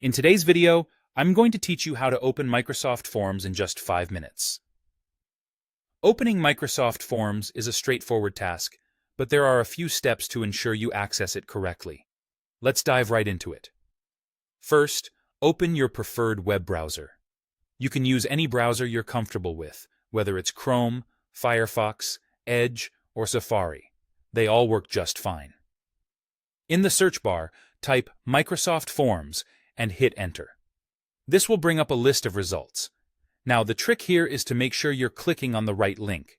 In today's video, I'm going to teach you how to open Microsoft Forms in just 5 minutes. Opening Microsoft Forms is a straightforward task, but there are a few steps to ensure you access it correctly. Let's dive right into it. First, open your preferred web browser. You can use any browser you're comfortable with, whether it's Chrome, Firefox, Edge, or Safari. They all work just fine. In the search bar, type Microsoft Forms and hit Enter. This will bring up a list of results. Now, the trick here is to make sure you're clicking on the right link.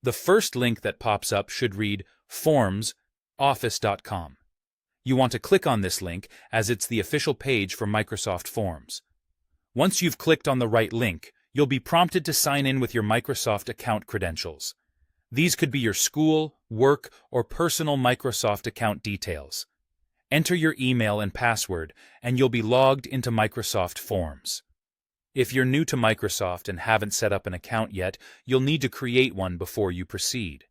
The first link that pops up should read formsoffice.com. You want to click on this link as it's the official page for Microsoft Forms. Once you've clicked on the right link, you'll be prompted to sign in with your Microsoft account credentials. These could be your school, work, or personal Microsoft account details. Enter your email and password, and you'll be logged into Microsoft Forms. If you're new to Microsoft and haven't set up an account yet, you'll need to create one before you proceed.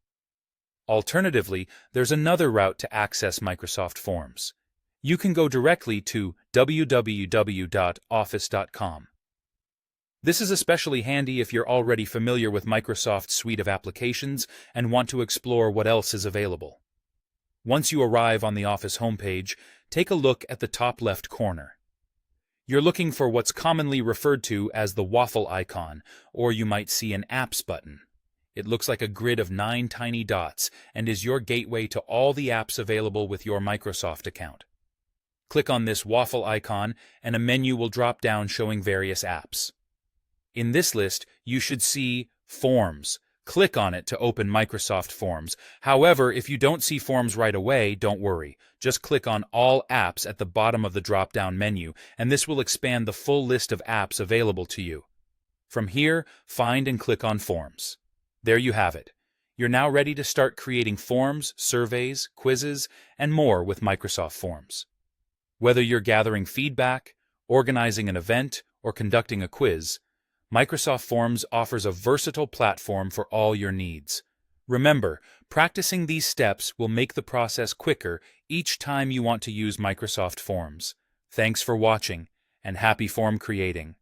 Alternatively, there's another route to access Microsoft Forms. You can go directly to www.office.com. This is especially handy if you're already familiar with Microsoft's suite of applications and want to explore what else is available. Once you arrive on the Office homepage, take a look at the top left corner. You're looking for what's commonly referred to as the waffle icon, or you might see an Apps button. It looks like a grid of 9 tiny dots and is your gateway to all the apps available with your Microsoft account. Click on this waffle icon and a menu will drop down showing various apps. In this list, you should see Forms. Click on it to open Microsoft Forms. However, if you don't see Forms right away, don't worry. Just click on All Apps at the bottom of the drop-down menu, and this will expand the full list of apps available to you. From here, find and click on Forms. There you have it. You're now ready to start creating forms, surveys, quizzes, and more with Microsoft Forms. Whether you're gathering feedback, organizing an event, or conducting a quiz, Microsoft Forms offers a versatile platform for all your needs. Remember, practicing these steps will make the process quicker each time you want to use Microsoft Forms. Thanks for watching, and happy form creating.